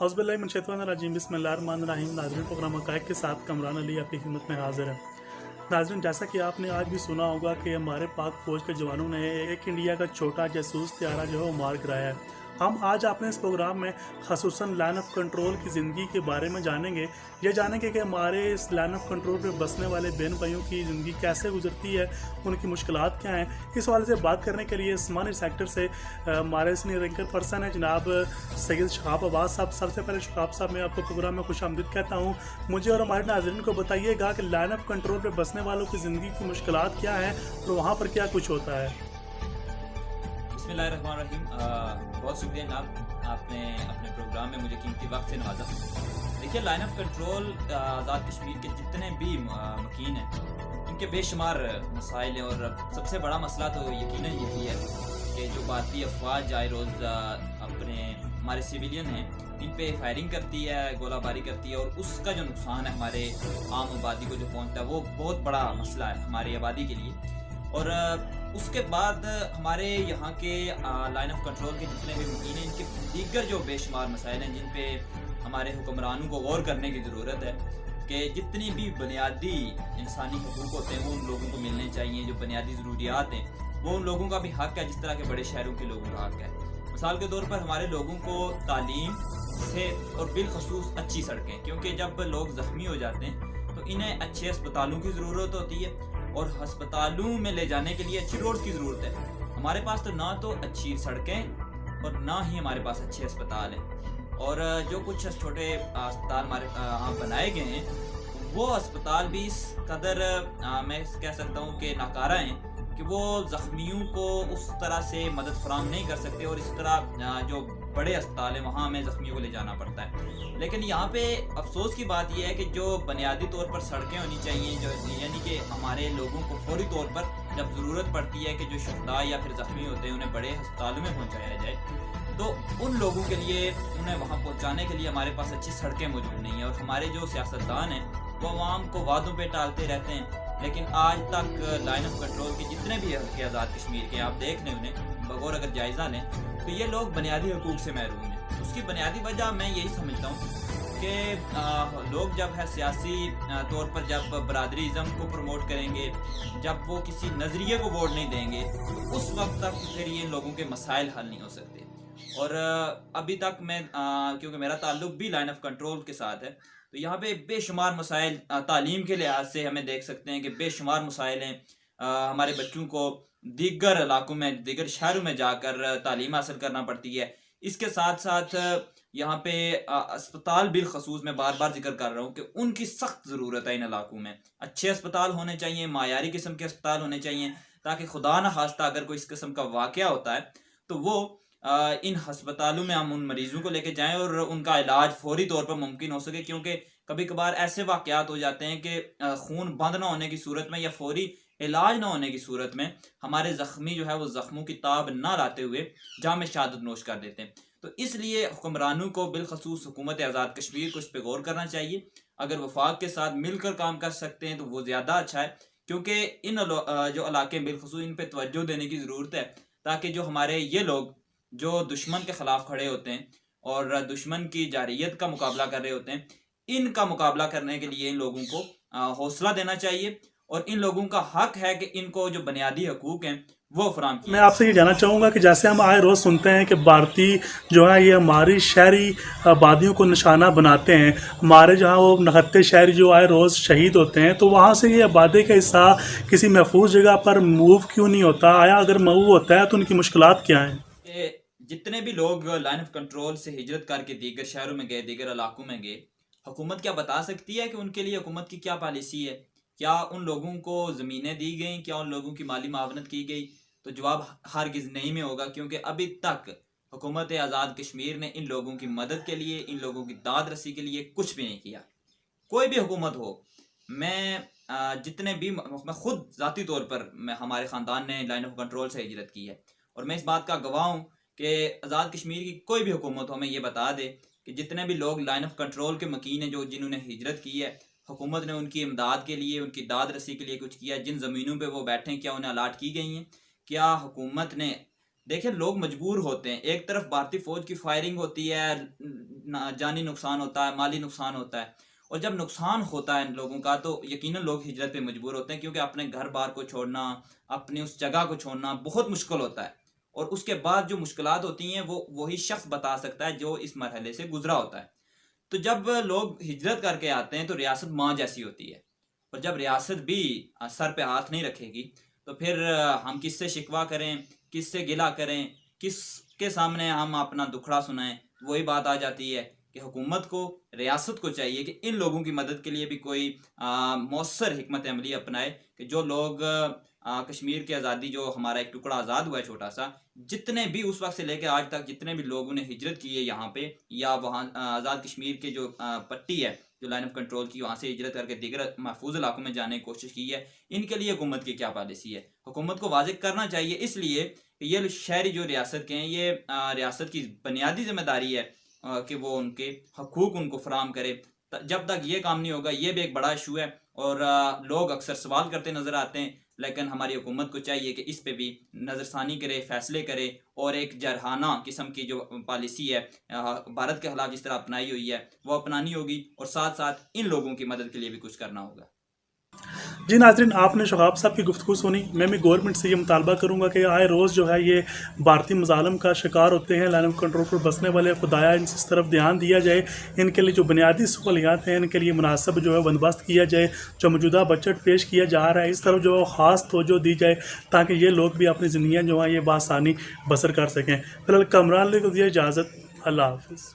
औज़ुबिल्लाहिमिनश्शैतानिर्रजीम बिस्मिल्लाहिर्रहमानिर्रहीम। नाज़रीन, प्रोग्राम हक़ाइक़ के साथ कमरान अली आपकी खिदमत में हाज़िर है। नाज़रीन, जैसा कि आपने आज भी सुना होगा कि हमारे पाक फ़ौज के जवानों ने एक इंडिया का छोटा जासूस त्यारा जो है वो मार गिराया है। हम आज अपने इस प्रोग्राम में ख़ुसूसन लाइन ऑफ कंट्रोल की ज़िंदगी के बारे में जानेंगे। ये जानेंगे कि हमारे इस लाइन ऑफ कंट्रोल पे बसने वाले बहन भाइयों की ज़िंदगी कैसे गुजरती है, उनकी मुश्किलात क्या हैं। इस हवाले से बात करने के लिए स्मानी सेक्टर से हमारे सीनियर एंकर पर्सन है जनाब सैयद शहाब अब्बास साहब। सबसे पहले शहाब साहब, मैं आपको प्रोग्राम में खुशामदीद कहता हूँ। मुझे और हमारे नाज़रीन को बताइएगा कि लाइन ऑफ कंट्रोल पे बसने वालों की ज़िंदगी की मुश्किलात क्या हैं और वहाँ पर क्या कुछ होता है। बिस्मिल्लाहिर्रहमानिर्रहीम। बहुत शुक्रिया जनाब, आपने अपने प्रोग्राम में मुझे कीमती वक्त से नवाजा। देखिए, line of control Azad Kashmir के जितने भी मकीन हैं, इनके बेशुमार मसाइल हैं और सबसे बड़ा मसला तो यकीनन यही है कि जो भारतीय अफवाज आए रोज़ अपने हमारे सिविलियन हैं इन पे फायरिंग करती है, गोलाबारी करती है, और उसका जो नुकसान है हमारे आम आबादी को जो पहुँचता है वो बहुत बड़ा मसला है हमारी आबादी के लिए। और उसके बाद हमारे यहाँ के लाइन ऑफ कंट्रोल के जितने भी मुकीन हैं, इनके दीगर जो बेशुमार मसाइल हैं जिन पे हमारे हुक्मरानों को गौर करने की ज़रूरत है कि जितनी भी बुनियादी इंसानी हकूक़ होते हैं वो उन लोगों को मिलने चाहिए। जो बुनियादी ज़रूरियात हैं वो उन लोगों का भी हक़ है जिस तरह के बड़े शहरों के लोगों का हक़ है। मिसाल के तौर पर हमारे लोगों को तालीम, सेहत और बिलखसूस अच्छी सड़कें, क्योंकि जब लोग ज़ख्मी हो जाते हैं तो इन्हें अच्छे अस्पतालों की ज़रूरत होती है और अस्पतालों में ले जाने के लिए अच्छी रोड्स की ज़रूरत है। हमारे पास तो ना तो अच्छी सड़कें और ना ही हमारे पास अच्छे अस्पताल हैं। और जो कुछ छोटे अस्पताल हमारे यहाँ बनाए गए हैं वो अस्पताल भी इस कदर मैं कह सकता हूँ कि नाकारा हैं कि वो ज़ख्मियों को उस तरह से मदद फराहम नहीं कर सकते, और इस तरह जो बड़े अस्पताल हैं वहाँ हमें ज़ख्मियों को ले जाना पड़ता है। लेकिन यहाँ पे अफसोस की बात यह है कि जो बुनियादी तौर पर सड़कें होनी चाहिए, जो यानी कि हमारे लोगों को फौरी तौर पर जब ज़रूरत पड़ती है कि जो शुहदा या फिर ज़ख्मी होते हैं उन्हें बड़े अस्पतालों में पहुँचाया जाए, तो उन लोगों के लिए उन्हें वहाँ पहुँचाने के लिए हमारे पास अच्छी सड़कें मौजूद नहीं हैं। और हमारे जो सियासतदान हैं वो आवाम को वादों पे टालते रहते हैं, लेकिन आज तक लाइन ऑफ कंट्रोल के जितने भी हल्के आज़ाद कश्मीर के आप देख लें उन्हें बगौर अगर जायज़ा लें तो ये लोग बुनियादी हकूक़ से महरूम हैं। उसकी बुनियादी वजह मैं यही समझता हूँ कि लोग जब है सियासी तौर पर जब बरादरीज़म को प्रमोट करेंगे, जब वो किसी नज़रिए को वोट नहीं देंगे, तो उस वक्त तक फिर ये लोगों के मसाइल हल नहीं हो सकते। और अभी तक मैं क्योंकि मेरा ताल्लुक भी लाइन ऑफ कंट्रोल के साथ है, तो यहाँ पे बेशुमार मसाइल तालीम के लिहाज से हमें देख सकते हैं कि बेशुमार मसाइल हैं। हमारे बच्चों को दीगर इलाकों में, दीगर शहरों में जाकर तालीम हासिल करना पड़ती है। इसके साथ साथ यहाँ पे अस्पताल बिलखसूस मैं बार बार जिक्र कर रहा हूँ कि उनकी सख्त ज़रूरत है। इन इलाकों में अच्छे अस्पताल होने चाहिए, मायारी किस्म के अस्पताल होने चाहिए, ताकि खुदा न खास्ता अगर कोई इस किस्म का वाक़या होता है तो वो इन अस्पतालों में हम उन मरीज़ों को लेके जाएं और उनका इलाज फौरी तौर पर मुमकिन हो सके। क्योंकि कभी कभार ऐसे वाक़यात हो जाते हैं कि खून बंद ना होने की सूरत में या फौरी इलाज ना होने की सूरत में हमारे ज़ख्मी जो है वो ज़ख्मों की ताब ना लाते हुए जाम शहादत नोश कर देते हैं। तो इसलिए हुक्मरानों को बिलखसूस हुकूमत आज़ाद कश्मीर को इस पर गौर करना चाहिए। अगर वफाक के साथ मिलकर काम कर सकते हैं तो वो ज़्यादा अच्छा है, क्योंकि इन जो इलाके बिलखसूस इन पर तवज्जो देने की ज़रूरत है, ताकि जो हमारे ये लोग जो दुश्मन के ख़िलाफ़ खड़े होते हैं और दुश्मन की जारियत का मुकाबला कर रहे होते हैं, इनका मुकाबला करने के लिए इन लोगों को हौसला देना चाहिए। और इन लोगों का हक है कि इनको जो बुनियादी हकूक़ हैं वो फराहम किए। मैं आपसे ये जानना चाहूँगा कि जैसे हम आए रोज़ सुनते हैं कि भारतीय जो है ये हमारी शहरी आबादियों को निशाना बनाते हैं, हमारे जहाँ वो नहत्ते शहरी जो आए रोज़ शहीद होते हैं, तो वहाँ से ये आबादी का हिस्सा किसी महफूज जगह पर मूव क्यों नहीं होता? आया अगर मूव होता है तो उनकी मुश्किलात क्या हैं? जितने भी लोग लाइन ऑफ कंट्रोल से हिजरत करके दीगर शहरों में गए, दीगर इलाकों में गए, हुकूमत क्या बता सकती है कि उनके लिए हुकूमत की क्या पॉलिसी है? क्या उन लोगों को ज़मीनें दी गई? क्या उन लोगों की माली मावनत की गई? तो जवाब हरगिज़ नहीं में होगा, क्योंकि अभी तक हुकूमत आज़ाद कश्मीर ने इन लोगों की मदद के लिए, इन लोगों की दाद रसी के लिए कुछ भी नहीं किया। कोई भी हुकूमत हो, मैं जितने भी मैं खुद ज़ाती तौर पर मैं हमारे ख़ानदान ने लाइन ऑफ कंट्रोल से हिजरत की है और मैं इस बात का गवाह हूँ कि आज़ाद कश्मीर की कोई भी हुकूमत हो हमें ये बता दे कि जितने भी लोग लाइन ऑफ कंट्रोल के मकीन हैं, जो जिन्होंने हिजरत की है, हुकूमत ने उनकी इमदाद के लिए, उनकी दाद रसी के लिए कुछ किया? जिन ज़मीनों पे वो बैठे हैं क्या उन्हें अलाट की गई हैं? क्या हुकूमत ने دیکھیں لوگ مجبور ہوتے ہیں، ایک طرف بھارتی فوج کی فائرنگ ہوتی ہے، جانی نقصان ہوتا ہے، مالی نقصان ہوتا ہے، اور جب نقصان ہوتا ہے ان لوگوں کا تو یقیناً لوگ ہجرت پہ مجبور ہوتے ہیں، کیونکہ اپنے گھر بار کو چھوڑنا، اپنی اس جگہ کو چھوڑنا بہت مشکل ہوتا ہے، اور اس کے بعد جو مشکلات ہوتی ہیں وہ وہی شخص بتا سکتا ہے جو اس مرحلے سے گزرا ہوتا ہے۔ تو جب لوگ ہجرت کر کے آتے ہیں تو ریاست ماں جیسی ہوتی ہے، اور جب ریاست بھی سر پہ ہاتھ نہیں رکھے گی تو پھر ہم کس سے شکوہ کریں، کس سے گلہ کریں، کس کے سامنے ہم اپنا دکھڑا سنائیں؟ وہی بات آ جاتی ہے کہ حکومت کو، ریاست کو چاہیے کہ ان لوگوں کی مدد کے لیے بھی کوئی مؤثر حکمت عملی اپنائے، کہ جو لوگ کشمیر کی آزادی، جو ہمارا ایک ٹکڑا آزاد ہوا ہے چھوٹا سا، جتنے بھی اس وقت سے لے کے آج تک جتنے بھی لوگوں نے ہجرت کی ہے یہاں پہ، یا وہاں آزاد کشمیر کے جو پٹی ہے جو لائن آف کنٹرول کی، وہاں سے ہجرت کر کے دیگر محفوظ علاقوں میں جانے کی کوشش کی ہے، ان کے لیے حکومت کی کیا پالیسی ہے؟ حکومت کو واضح کرنا چاہیے، اس لیے کہ یہ شہری جو ریاست کے ہیں، یہ ریاست کی بنیادی ذمہ داری ہے کہ وہ ان کے حقوق ان کو فراہم کرے۔ جب تک یہ کام نہیں ہوگا، یہ بھی ایک بڑا ایشو ہے، اور لوگ اکثر سوال کرتے نظر آتے ہیں، لیکن ہماری حکومت کو چاہیے کہ اس پہ بھی نظر ثانی کرے، فیصلے کرے، اور ایک جرحانہ قسم کی جو پالیسی ہے بھارت کے خلاف جس طرح اپنائی ہوئی ہے وہ اپنانی ہوگی، اور ساتھ ساتھ ان لوگوں کی مدد کے لیے بھی کچھ کرنا ہوگا۔ جی ناظرین، آپ نے شغاب صاحب کی گفتگو سنی۔ میں بھی گورنمنٹ سے یہ مطالبہ کروں گا کہ آئے روز جو ہے یہ بھارتی مظالم کا شکار ہوتے ہیں لائن آف کنٹرول پر بسنے والے، خدایا ان سے اس طرف دھیان دیا جائے، ان کے لیے جو بنیادی سہولیات ہیں ان کے لیے مناسب جو ہے بندوبست کیا جائے، جو موجودہ بجٹ پیش کیا جا رہا ہے اس طرف جو ہے خاص توجہ دی جائے، تاکہ یہ لوگ بھی اپنی زندگیاں جو ہیں یہ بآسانی بسر کر سکیں۔ فی الحال کامران علی کو دیے اجازت، اللہ حافظ۔